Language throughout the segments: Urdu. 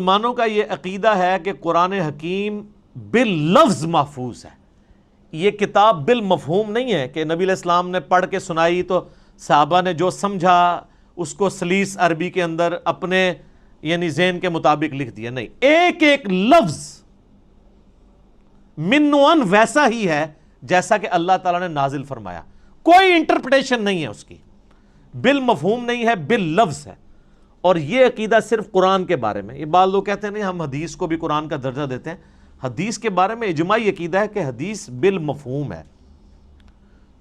مسلمانوں کا یہ عقیدہ ہے کہ قرآن حکیم باللفظ محفوظ ہے. یہ کتاب بالمفہوم نہیں ہے کہ نبی علیہ السلام نے پڑھ کے سنائی تو صحابہ نے جو سمجھا اس کو سلیس عربی کے اندر اپنے یعنی ذہن کے مطابق لکھ دیا. نہیں، ایک ایک لفظ منوان ویسا ہی ہے جیسا کہ اللہ تعالیٰ نے نازل فرمایا. کوئی انٹرپریٹیشن نہیں ہے اس کی، بالمفہوم نہیں ہے، باللفظ ہے. اور یہ عقیدہ صرف قرآن کے بارے میں. یہ بعض لوگ کہتے ہیں نہیں ہم حدیث کو بھی قرآن کا درجہ دیتے ہیں. حدیث کے بارے میں اجماعی عقیدہ ہے کہ حدیث بالمفہوم ہے.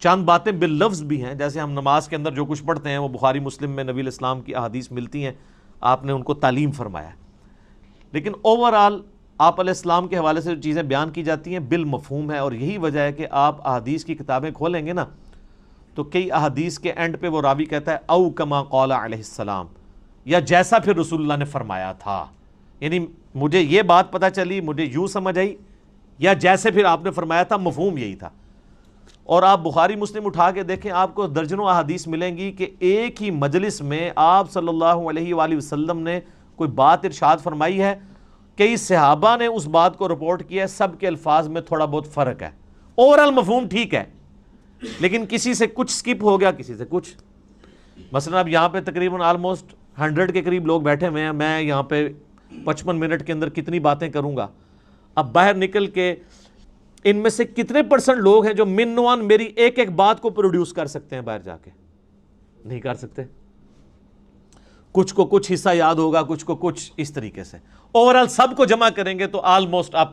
چند باتیں باللفظ بھی ہیں، جیسے ہم نماز کے اندر جو کچھ پڑھتے ہیں وہ بخاری مسلم میں نبی علیہ السلام کی احادیث ملتی ہیں، آپ نے ان کو تعلیم فرمایا ہے. لیکن اوورآل آپ علیہ السلام کے حوالے سے جو چیزیں بیان کی جاتی ہیں بالمفہوم ہے. اور یہی وجہ ہے کہ آپ احادیث کی کتابیں کھولیں گے نا تو کئی احادیث کے اینڈ پہ وہ راوی کہتا ہے او کما قال علیہ السلام، یا جیسا پھر رسول اللہ نے فرمایا تھا. یعنی مجھے یہ بات پتہ چلی، مجھے یوں سمجھ آئی، یا جیسے پھر آپ نے فرمایا تھا، مفہوم یہی تھا. اور آپ بخاری مسلم اٹھا کے دیکھیں، آپ کو درجنوں احادیث ملیں گی کہ ایک ہی مجلس میں آپ صلی اللہ علیہ وآلہ وسلم نے کوئی بات ارشاد فرمائی ہے، کئی صحابہ نے اس بات کو رپورٹ کیا ہے، سب کے الفاظ میں تھوڑا بہت فرق ہے. اوورال مفہوم ٹھیک ہے، لیکن کسی سے کچھ سکپ ہو گیا، کسی سے کچھ. مثلا اب یہاں پہ تقریباً آلموسٹ 100 کے قریب لوگ بیٹھے ہوئے ہیں. میں یہاں پہ 55 منٹ کے اندر کتنی باتیں کروں گا؟ اب باہر نکل کے ان میں سے کتنے پرسنٹ لوگ ہیں جو منوان میری ایک ایک بات کو پروڈیوس کر سکتے ہیں؟ باہر جا کے نہیں کر سکتے. کچھ کو کچھ حصہ یاد ہوگا، کچھ کو کچھ، اس طریقے سے. اوورال سب کو جمع کریں گے تو آلموسٹ آپ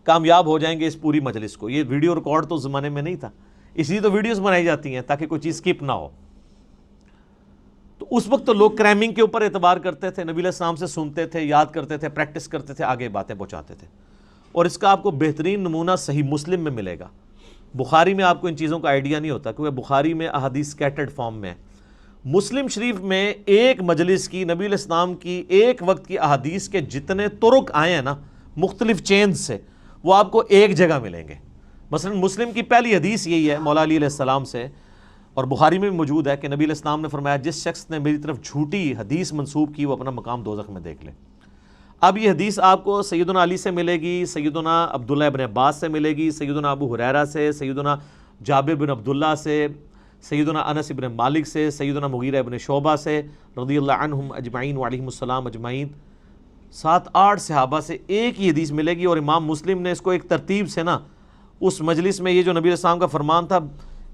کامیاب ہو جائیں گے اس پوری مجلس کو. یہ ویڈیو ریکارڈ تو اس زمانے میں نہیں تھا، اس لیے تو ویڈیوز بنائی جاتی ہیں تاکہ کوئی چیز سکپ نہ ہو. تو اس وقت تو لوگ کریمنگ کے اوپر اعتبار کرتے تھے، نبی علیہ السلام سے سنتے تھے، یاد کرتے تھے، پریکٹس کرتے تھے، آگے باتیں پہنچاتے تھے. اور اس کا آپ کو بہترین نمونہ صحیح مسلم میں ملے گا. بخاری میں آپ کو ان چیزوں کا آئیڈیا نہیں ہوتا کیونکہ بخاری میں احادیث سکیٹرڈ فارم میں ہے. مسلم شریف میں ایک مجلس کی نبی علیہ السلام کی ایک وقت کی احادیث کے جتنے طرق آئے ہیں نا مختلف چینز سے، وہ آپ کو ایک جگہ ملیں گے. مثلا مسلم کی پہلی حدیث یہی ہے مولا علی علیہ السلام سے، اور بخاری میں بھی موجود ہے کہ نبی علیہ السلام نے فرمایا جس شخص نے میری طرف جھوٹی حدیث منسوب کی وہ اپنا مقام دوزخ میں دیکھ لے. اب یہ حدیث آپ کو سیدنا علی سے ملے گی، سیدنا عبداللہ ابن عباس سے ملے گی، سیدنا ابو ہریرہ سے، سیدنا جابر بن عبداللہ سے، سیدنا انس بن مالک سے، سیدنا مغیرہ ابن شعبہ سے رضی اللہ عنہم اجمعین وعلیہم السلام اجمعین. 7-8 صحابہ سے ایک ہی حدیث ملے گی. اور امام مسلم نے اس کو ایک ترتیب سے نا اس مجلس میں یہ جو نبی علیہ السلام کا فرمان تھا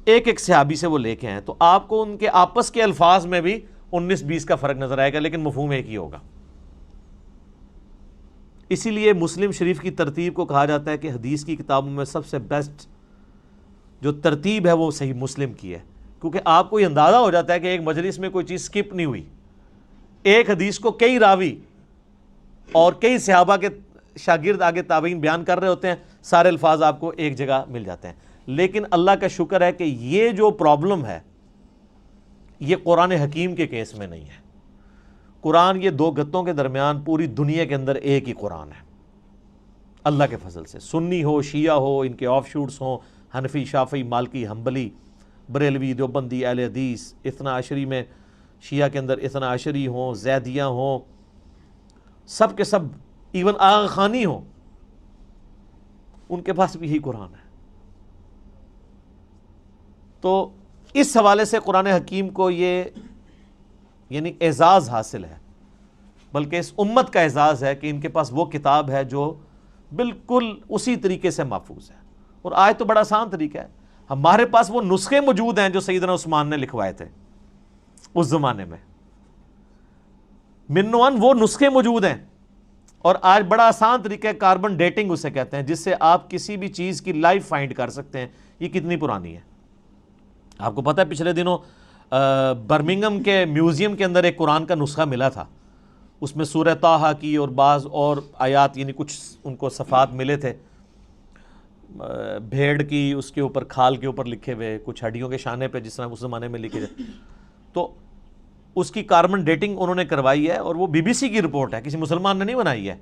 ایک ایک صحابی سے وہ لے کے ہیں. تو آپ کو ان کے آپس کے الفاظ میں بھی 19-20 کا فرق نظر آئے گا، لیکن مفہوم ایک ہی ہوگا. اسی لیے مسلم شریف کی ترتیب کو کہا جاتا ہے کہ حدیث کی کتابوں میں سب سے بیسٹ جو ترتیب ہے وہ صحیح مسلم کی ہے، کیونکہ آپ کو یہ اندازہ ہو جاتا ہے کہ ایک مجلس میں کوئی چیز سکپ نہیں ہوئی. ایک حدیث کو کئی راوی اور کئی صحابہ کے شاگرد آگے تابعین بیان کر رہے ہوتے ہیں، سارے الفاظ آپ کو ایک جگہ مل جاتے ہیں. لیکن اللہ کا شکر ہے کہ یہ جو پرابلم ہے یہ قرآن حکیم کے کیس میں نہیں ہے. قرآن یہ 2 گتوں کے درمیان پوری دنیا کے اندر ایک ہی قرآن ہے اللہ کے فضل سے. سنی ہو، شیعہ ہو، ان کے آف شوٹس ہوں، حنفی، شافعی، مالکی، حنبلی، بریلوی، دیوبندی، اہل حدیث، اثنا عشری میں شیعہ کے اندر اثنا عشری ہوں، زیدیہ ہوں، سب کے سب، ایون آغا خانی ہوں، ان کے پاس بھی یہی قرآن ہے. تو اس حوالے سے قرآن حکیم کو یہ یعنی اعزاز حاصل ہے، بلکہ اس امت کا اعزاز ہے کہ ان کے پاس وہ کتاب ہے جو بالکل اسی طریقے سے محفوظ ہے. اور آج تو بڑا آسان طریقہ ہے، ہمارے پاس وہ نسخے موجود ہیں جو سیدنا عثمان نے لکھوائے تھے اس زمانے میں. منوان وہ نسخے موجود ہیں. اور آج بڑا آسان طریقہ ہے، کاربن ڈیٹنگ اسے کہتے ہیں، جس سے آپ کسی بھی چیز کی لائف فائنڈ کر سکتے ہیں یہ کتنی پرانی ہے. آپ کو پتہ ہے پچھلے دنوں برمنگم کے میوزیم کے اندر ایک قرآن کا نسخہ ملا تھا، اس میں سورہ طٰہٰ کی اور بعض اور آیات یعنی کچھ ان کو صفحات ملے تھے، بھیڑ کی اس کے اوپر کھال کے اوپر لکھے ہوئے، کچھ ہڈیوں کے شانے پہ جس طرح اس زمانے میں لکھے جائے. تو اس کی کاربن ڈیٹنگ انہوں نے کروائی ہے، اور وہ BBC کی رپورٹ ہے، کسی مسلمان نے نہیں بنائی ہے،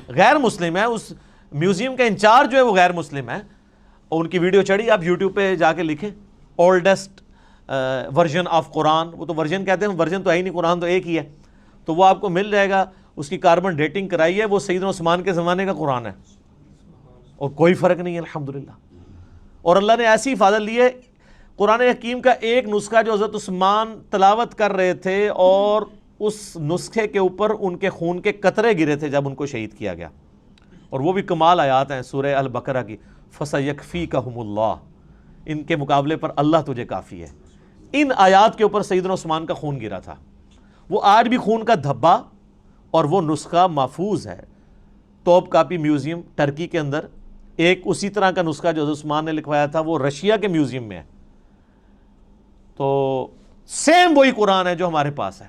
غیر مسلم ہے. اس میوزیم کا انچارج جو ہے وہ غیر مسلم ہے، اور ان کی ویڈیو چڑھی، آپ یوٹیوب پہ جا کے لکھیں اولڈسٹ ورژن آف قرآن. وہ تو ورژن کہتے ہیں، ورژن تو ہے ہی نہیں، قرآن تو ایک ہی ہے. تو وہ آپ کو مل جائے گا. اس کی کاربن ڈیٹنگ کرائی ہے، وہ سیدنا عثمان کے زمانے کا قرآن ہے، اور کوئی فرق نہیں ہے الحمدللہ۔ اور اللہ نے ایسی حفاظت لی ہے، قرآن حکیم کا ایک نسخہ جو حضرت عثمان تلاوت کر رہے تھے اور اس نسخے کے اوپر ان کے خون کے قطرے گرے تھے جب ان کو شہید کیا گیا، اور وہ بھی کمال آیات ہیں سورہ البقرہ کی، فَسَيَكْفِيكَهُمُ اللَّهُ، ان کے مقابلے پر اللہ تجھے کافی ہے۔ ان آیات کے اوپر سیدنا عثمان کا خون گرا تھا، وہ آج بھی خون کا دھبا اور وہ نسخہ محفوظ ہے توپ کاپی میوزیم ٹرکی کے اندر۔ ایک اسی طرح کا نسخہ جو حضرت عثمان نے لکھوایا تھا وہ رشیا کے میوزیم میں ہے۔ تو سیم وہی قرآن ہے جو ہمارے پاس ہے،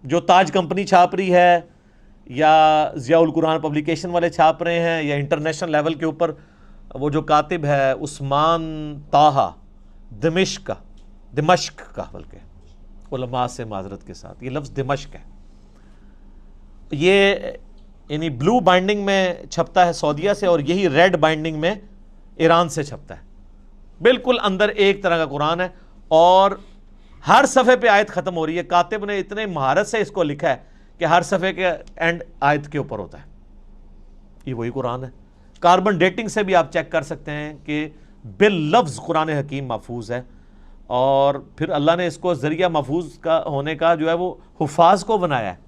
جو تاج کمپنی چھاپ رہی ہے یا ضیاء القرآن پبلیکیشن والے چھاپ رہے ہیں، یا انٹرنیشنل لیول کے اوپر وہ جو کاتب ہے عثمان طاہا دمشق کا بلکہ علماء سے معذرت کے ساتھ یہ لفظ دمشق ہے، یہ یعنی بلو بائنڈنگ میں چھپتا ہے سعودیہ سے، اور یہی ریڈ بائنڈنگ میں ایران سے چھپتا ہے، بالکل اندر ایک طرح کا قرآن ہے، اور ہر صفحے پہ آیت ختم ہو رہی ہے۔ کاتب نے اتنے مہارت سے اس کو لکھا ہے کہ ہر صفحے کے اینڈ آیت کے اوپر ہوتا ہے۔ یہ وہی قرآن ہے، کاربن ڈیٹنگ سے بھی آپ چیک کر سکتے ہیں کہ باللفظ قرآن حکیم محفوظ ہے، اور پھر اللہ نے اس کو ذریعہ محفوظ کا ہونے کا جو ہے وہ حفاظ کو بنایا ہے۔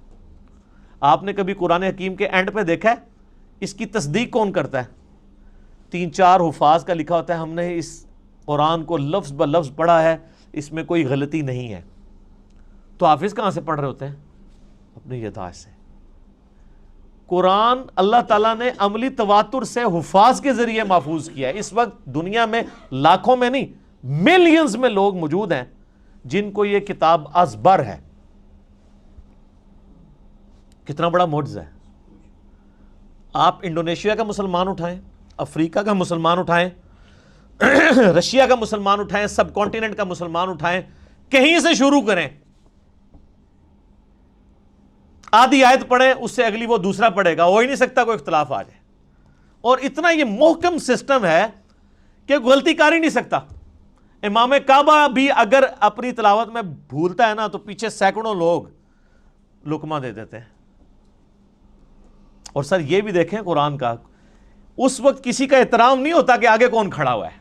آپ نے کبھی قرآن حکیم کے اینڈ پہ دیکھا ہے اس کی تصدیق کون کرتا ہے؟ 3-4 حفاظ کا لکھا ہوتا ہے ہم نے اس قرآن کو لفظ بہ لفظ پڑھا ہے، اس میں کوئی غلطی نہیں ہے۔ تو حافظ کہاں سے پڑھ رہے ہوتے ہیں؟ اپنی یادداشت سے۔ قرآن اللہ تعالیٰ نے عملی تواتر سے حفاظ کے ذریعے محفوظ کیا ہے۔ اس وقت دنیا میں لاکھوں میں نہیں ملینز میں لوگ موجود ہیں جن کو یہ کتاب ازبر ہے۔ کتنا بڑا معجزہ ہے۔ آپ انڈونیشیا کا مسلمان اٹھائیں، افریقہ کا مسلمان اٹھائیں، رشیا کا مسلمان اٹھائیں، سب کانٹیننٹ کا مسلمان اٹھائیں، کہیں سے شروع کریں، آدھی آیت پڑھیں اس سے اگلی وہ دوسرا پڑھے گا، ہو ہی نہیں سکتا کوئی اختلاف آ جائے۔ اور اتنا یہ محکم سسٹم ہے کہ غلطی کر ہی نہیں سکتا۔ امام کعبہ بھی اگر اپنی تلاوت میں بھولتا ہے نا تو پیچھے سینکڑوں لوگ لقمہ دے دیتے ہیں۔ اور سر یہ بھی دیکھیں قرآن کا، اس وقت کسی کا احترام نہیں ہوتا کہ آگے کون کھڑا ہوا ہے۔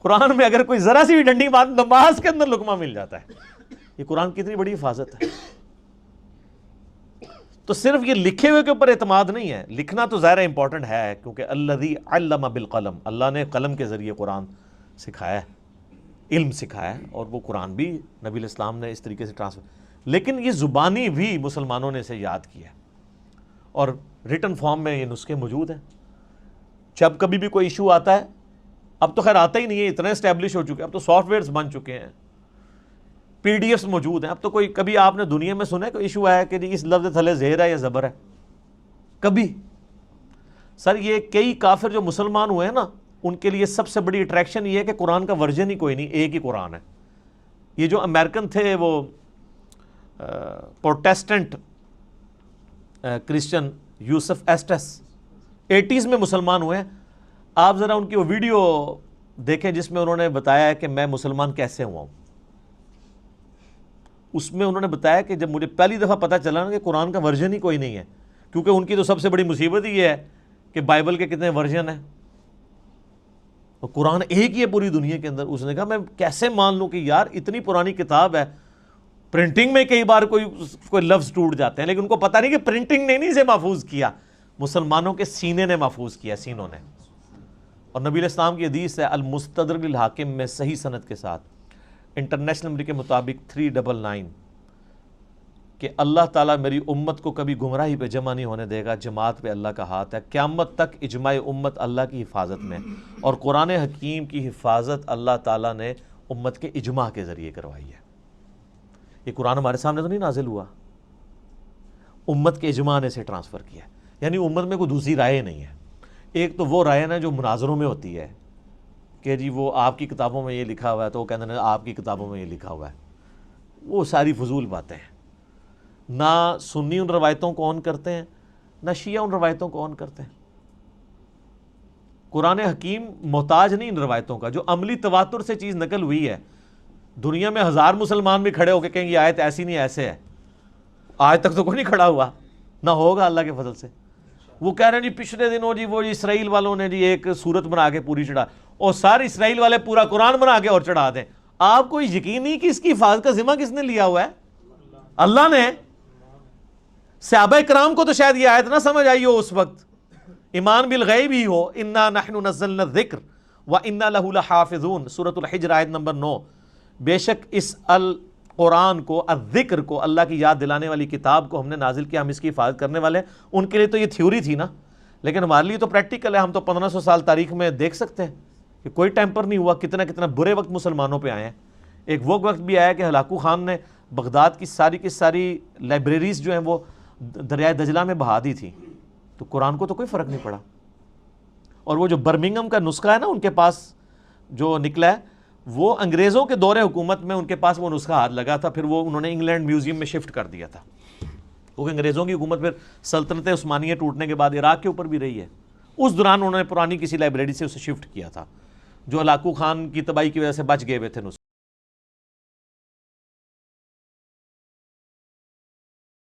قرآن میں اگر کوئی ذرا سی بھی ڈنڈی بات نماز کے اندر لقمہ مل جاتا ہے۔ یہ قرآن کی اتنی بڑی حفاظت ہے۔ تو صرف یہ لکھے ہوئے کے اوپر اعتماد نہیں ہے، لکھنا تو ظاہر امپورٹنٹ ہے کیونکہ الذی علم بالقلم، اللہ نے قلم کے ذریعے قرآن سکھایا ہے، علم سکھایا ہے، اور وہ قرآن بھی نبی علیہ السلام نے اس طریقے سے ٹرانسفر، لیکن یہ زبانی بھی مسلمانوں نے اسے یاد کیا ہے، اور ریٹن فارم میں یہ نسخے موجود ہیں۔ جب کبھی بھی کوئی ایشو آتا ہے، اب تو خیر آتا ہی نہیں ہے، اتنے اسٹیبلش ہو چکے ہیں، اب تو سافٹ ویئرز بن چکے ہیں، پی ڈی ایفs موجود ہیں۔ اب تو کوئی کبھی آپ نے دنیا میں سنا ہے کوئی ایشو آیا کہ جی اس لفظ تھلے زہر ہے یا زبر ہے؟ کبھی؟ سر یہ کئی کافر جو مسلمان ہوئے ہیں نا، ان کے لیے سب سے بڑی اٹریکشن یہ ہے کہ قرآن کا ورژن ہی کوئی نہیں، ایک ہی قرآن ہے۔ یہ جو امریکن تھے وہ پروٹیسٹنٹ کرسچن یوسف ایسٹس 80s میں مسلمان ہوئے ہیں۔ آپ ذرا ان کی وہ ویڈیو دیکھیں جس میں انہوں نے بتایا ہے کہ میں مسلمان کیسے ہوا ہوں۔ اس میں انہوں نے بتایا کہ جب مجھے پہلی دفعہ پتہ چلا نا کہ قرآن کا ورژن ہی کوئی نہیں ہے، کیونکہ ان کی تو سب سے بڑی مصیبت ہی یہ ہے کہ بائبل کے کتنے ورژن ہیں، اور قرآن ایک ہی ہے پوری دنیا کے اندر۔ اس نے کہا میں کیسے مان لوں کہ یار اتنی پرانی کتاب ہے، پرنٹنگ میں کئی بار کوئی لفظ ٹوٹ جاتے ہیں، لیکن ان کو پتہ نہیں کہ پرنٹنگ نے نہیں اسے محفوظ کیا، مسلمانوں کے سینے نے محفوظ کیا، سینوں نے۔ اور نبی علیہ السلام کی حدیث ہے المستدرک للحاکم میں صحیح سند کے ساتھ، انٹرنیشنل نمبر کے مطابق 399، کہ اللہ تعالیٰ میری امت کو کبھی گمراہی پہ جمع نہیں ہونے دے گا، جماعت پہ اللہ کا ہاتھ ہے، قیامت تک اجماع امت اللہ کی حفاظت میں، اور قرآن حکیم کی حفاظت اللہ تعالیٰ نے امت کے اجماع کے ذریعے کروائی ہے۔ یہ قرآن ہمارے سامنے تو نہیں نازل ہوا، امت کے اجماع نے اسے ٹرانسفر کیا، یعنی امت میں کوئی دوسری رائے نہیں ہے۔ ایک تو وہ رائے نا جو مناظروں میں ہوتی ہے کہ جی وہ آپ کی کتابوں میں یہ لکھا ہوا ہے، تو وہ کہتے ہیں آپ کی کتابوں میں یہ لکھا ہوا ہے، وہ ساری فضول باتیں ہیں۔ نہ سنی ان روایتوں کو آن کرتے ہیں، نہ شیعہ ان روایتوں کو آن کرتے ہیں۔ قرآن حکیم محتاج نہیں ان روایتوں کا، جو عملی تواتر سے چیز نقل ہوئی ہے۔ دنیا میں 1000 مسلمان بھی کھڑے ہو کے کہیں گے آیت ایسی نہیں ایسے ہے، آج تک تو کوئی نہیں کھڑا ہوا، نہ ہوگا اللہ کے فضل سے۔ وہ کہہ رہے ہیں جی پچھلے دنوں جی وہ جی اسرائیل والوں نے جی ایک صورت بنا کے پوری چڑھا، اور سارے اسرائیل والے پورا قرآن بنا کے اور چڑھا دیں۔ آپ کو یقین نہیں کہ اس کی حفاظت کا ذمہ کس نے لیا ہوا ہے؟ اللہ نے۔ صحابہ کرام کو تو شاید یہ آیت نہ سمجھ آئی ہو اس وقت، ایمان بالغیب ہی ہو، انا نحن نزلنا الذکر وانا لہ لحافظون، سورۃ الحجر آیت نمبر 9۔ بے شک اس القرآن کو، الذکر کو، اللہ کی یاد دلانے والی کتاب کو ہم نے نازل کیا، ہم اس کی حفاظت کرنے والے ہیں۔ ان کے لیے تو یہ تھیوری تھی نا، لیکن ہمارے لیے تو پریکٹیکل ہے۔ ہم تو 1500 سال تاریخ میں دیکھ سکتے ہیں کہ کوئی ٹیمپر نہیں ہوا، کتنا کتنا برے وقت مسلمانوں پہ آئے ہیں۔ ایک وہ وقت بھی آیا کہ ہلاکو خان نے بغداد کی ساری لائبریریز جو ہیں وہ دریائے دجلہ میں بہا دی تھی، تو قرآن کو تو کوئی فرق نہیں پڑا۔ اور وہ جو برمنگم کا نسخہ ہے نا ان کے پاس جو نکلا ہے، وہ انگریزوں کے دور حکومت میں ان کے پاس وہ نسخہ ہاتھ لگا تھا، پھر وہ انہوں نے انگلینڈ میوزیم میں شفٹ کر دیا تھا، کیونکہ انگریزوں کی حکومت پھر سلطنت عثمانیہ ٹوٹنے کے بعد عراق کے اوپر بھی رہی ہے۔ اس دوران انہوں نے پرانی کسی لائبریری سے اسے شفٹ کیا تھا، جو ہلاکو خان کی تباہی کی وجہ سے بچ گئے ہوئے تھے نسخے۔